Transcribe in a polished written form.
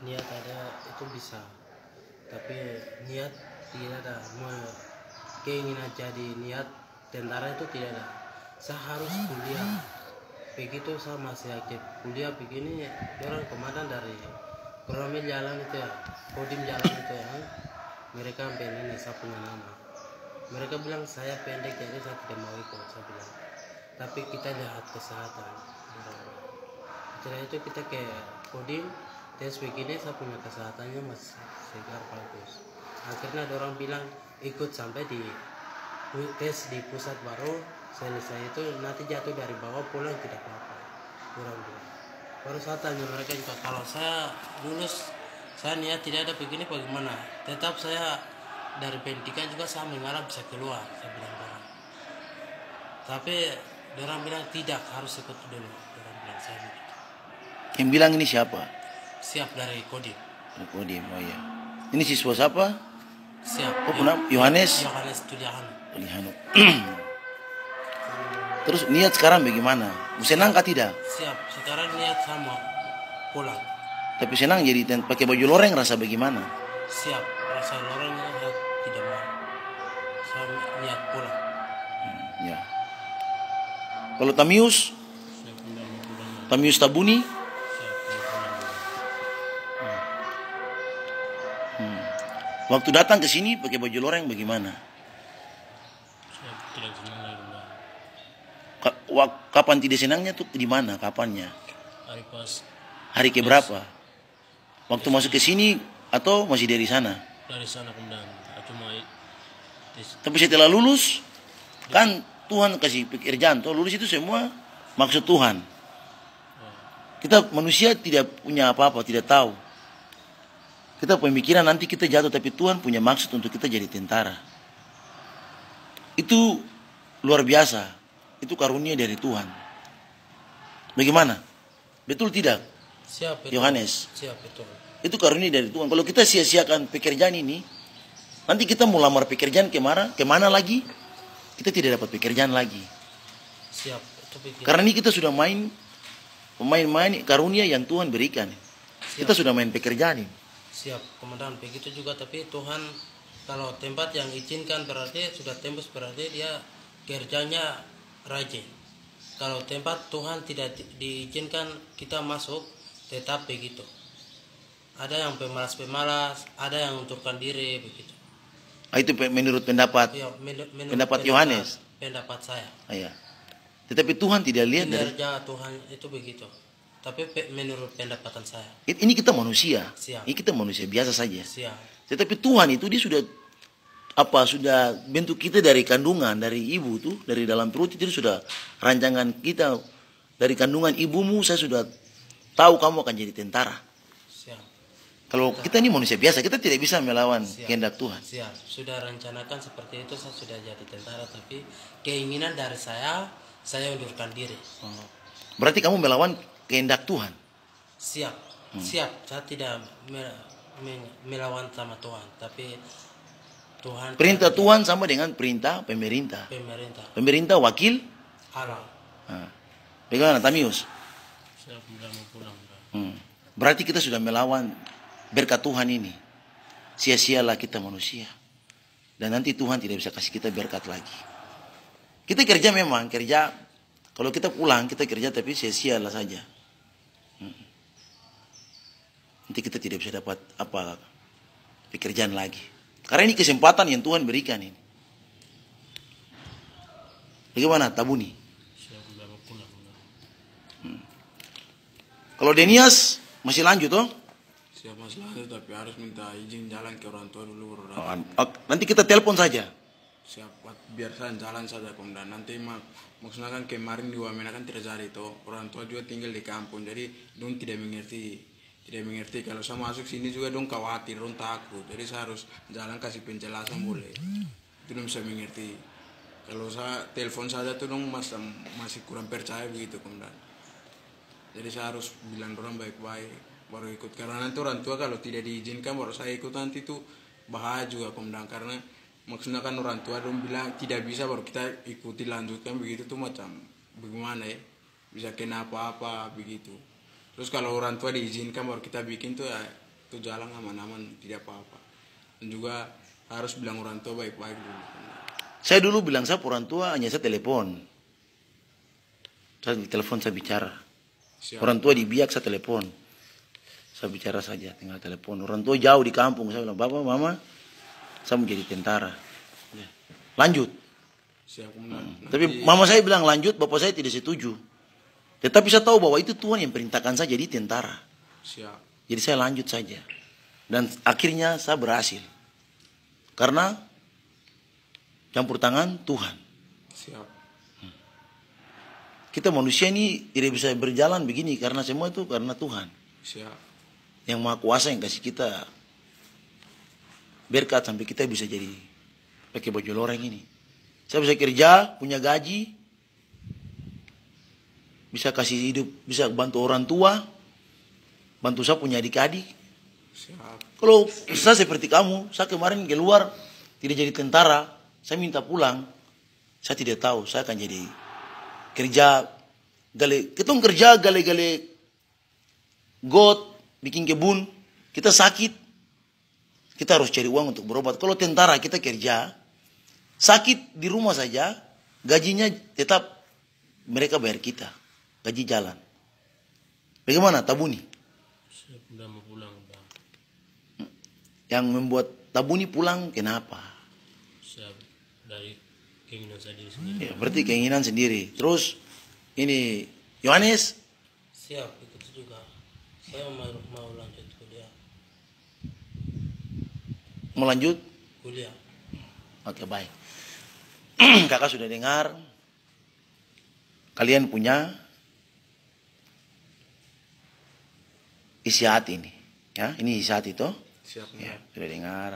niat ada itu bisa, tapi niat tidak ada. Keinginan jadi niat tentara itu tidak ada. Saya harus kuliah, begitu saya masih aktif kuliah begini. Orang komandan dari Koramil jalan itu ya, Kodim jalan itu ya, mereka sampai ini saya punya nama. Mereka bilang saya pendek jadi saya tidak mau ikut. Saya bilang, tapi kita lihat kesehatan. Setelah itu kita ke Kodim, tes begini saya punya kesehatannya masih segar bagus. Akhirnya ada orang bilang ikut sampai di tes di pusat baru selesai itu nanti jatuh dari bawah pulang tidak apa-apa. Orang bilang. Baru saya tanya mereka juga, kalau saya lulus saya niat tidak ada begini bagaimana? Tetap saya dari pendidikan juga saya mengarah bisa keluar, saya bilang orang. Tapi orang bilang tidak, harus ikut dulu. Orang bilang saya begitu. Yang bilang ini siapa? Siap dari Kodim. Kodim, oh iya. Ini siswa siapa? Siap. Oh, kenapa? Yohanes? Yohanes Tuliahan. Terus niat sekarang bagaimana? Senang kah tidak? Siap. Sekarang niat sama pulang. Tapi senang jadi pakai baju loreng rasa bagaimana? Siap. Rasa lorengnya saya tidak mau. Saya niat pulang. Ya. Kalau Tamius? Tamius Tabuni? Waktu datang ke sini pakai baju loreng bagaimana? Saya tidak senang lagi, Mbak. Kapan tidak senangnya tuh di mana? Kapannya? Hari pas. Hari ke berapa? Waktu masuk ke sini atau masih dari sana? Dari sana kemudian cuma tapi setelah lulus kan Tuhan kasih pekerjaan tuh, lulus itu semua maksud Tuhan. Kita manusia tidak punya apa-apa, tidak tahu. Kita pemikiran nanti kita jatuh, tapi Tuhan punya maksud untuk kita jadi tentara. Itu luar biasa. Itu karunia dari Tuhan. Bagaimana? Betul tidak? Siap, betul. Yohanes. Siap, betul. Itu karunia dari Tuhan. Kalau kita sia-siakan pekerjaan ini, nanti kita mau lamar pekerjaan kemana lagi? Kita tidak dapat pekerjaan lagi. Siap. Karena ini kita sudah main karunia yang Tuhan berikan. Siap. Kita sudah main pekerjaan ini. Siap, komandan. Begitu juga, tapi Tuhan kalau tempat yang izinkan berarti sudah tembus, berarti dia kerjanya rajin. Kalau tempat Tuhan tidak diizinkan kita masuk, tetap begitu. Ada yang pemalas-pemalas, ada yang unturkan diri begitu. Itu menurut pendapat Ya, pendapat Yohanes. Pendapat saya. Iya. Tetapi Tuhan tidak lihat dari kinerja Tuhan itu begitu. Tapi menurut pendapatan saya. Ini kita manusia. Siap. Ini kita manusia biasa saja. Siap. Tetapi Tuhan itu dia sudah bentuk kita dari kandungan, dari ibu tuh, dari dalam perut itu sudah rancangan kita dari kandungan ibumu. Saya sudah tahu kamu akan jadi tentara. Siap. Kalau kita ini manusia biasa, kita tidak bisa melawan kehendak Tuhan. Siap. Sudah rencanakan seperti itu, saya sudah jadi tentara, tapi keinginan dari saya undurkan diri. Berarti kamu melawan kehendak Tuhan. Siap. Siap. Saya tidak melawan sama Tuhan, tapi Tuhan. Perintah Tuhan sama dengan perintah pemerintah. Pemerintah wakil Allah. Bagaimana Tamius? Saya sudah mau pulang. Berarti kita sudah melawan berkat Tuhan ini. Sia-sialah kita manusia. Dan nanti Tuhan tidak bisa kasih kita berkat lagi. Kita kerja memang, kerja. Kalau kita pulang, kita kerja tapi sia-sialah saja. Nanti kita tidak bisa dapat pekerjaan lagi. Karena ini kesempatan yang Tuhan berikan ini. Bagaimana Tabuni? Kalau Denias masih lanjut toh? Siap masih lanjut, tapi harus minta izin jalan ke orang tua dulu. Nanti kita telepon saja. Siap, biar saya jalan saja komandan. Nanti maksudnya kan kemarin di Wamena kan tidak jadi toh. Orang tua juga tinggal di kampung, jadi dong tidak mengerti. Kalau saya masuk sini juga dong khawatir, dong takut. Jadi saya harus jalan kasih penjelasan boleh. Itu dong bisa mengerti. Kalau saya telepon saja tuh dong masih kurang percaya begitu komandan. Jadi saya harus bilang orang baik-baik baru ikut. Karena nanti orang tua kalau tidak diizinkan baru saya ikut, nanti tuh bahaya juga komandan. Karena maksudnya kan orang tua dong bilang tidak bisa baru kita ikuti lanjutkan begitu tuh macam bagaimana ya, bisa kena apa-apa begitu. Terus kalau orang tua diizinkan baru kita bikin tuh ya tuh jalan aman-aman tidak apa-apa. Dan juga harus bilang orang tua baik-baik dulu. Saya dulu bilang saya orang tua hanya saya telepon. Saya di telepon saya bicara. Siap. Orang tua di biak saya telepon. Saya bicara saja tinggal telepon. Orang tua jauh di kampung saya bilang, "Bapak, Mama, saya mau jadi tentara." Lanjut. Siap. Tapi mama saya bilang lanjut, bapak saya tidak setuju. Tetapi saya tahu bahwa itu Tuhan yang perintahkan saya jadi tentara. Siap. Jadi saya lanjut saja. Dan akhirnya saya berhasil. Karena campur tangan Tuhan. Siap. Kita manusia ini tidak bisa berjalan begini karena semua itu karena Tuhan. Siap. Yang Maha Kuasa yang kasih kita berkat sampai kita bisa jadi pakai baju loreng ini. Saya bisa kerja, punya gaji, bisa kasih hidup, bisa bantu orang tua, bantu saya punya adik-adik. Siap. Kalau saya seperti kamu, saya kemarin keluar tidak jadi tentara, saya minta pulang, saya tidak tahu, saya akan jadi kerja, ketong kerja gale-gale got, bikin kebun, kita sakit, kita harus cari uang untuk berobat. Kalau tentara kita kerja, sakit di rumah saja, gajinya tetap mereka bayar kita, gaji jalan. Bagaimana Tabuni? Saya sudah mau pulang, Bang. Yang membuat Tabuni pulang kenapa? Saya dari keinginan saya diri sendiri. Ya, berarti keinginan sendiri. Terus ini Yohanes Siap, ikut juga. Saya mau lanjut kuliah. mau lanjut? Kuliah. Oke, baik. Kakak sudah dengar. Kalian punya isi hati ini. Ya, ini isi hati itu. Siap. Ya, sudah dengar.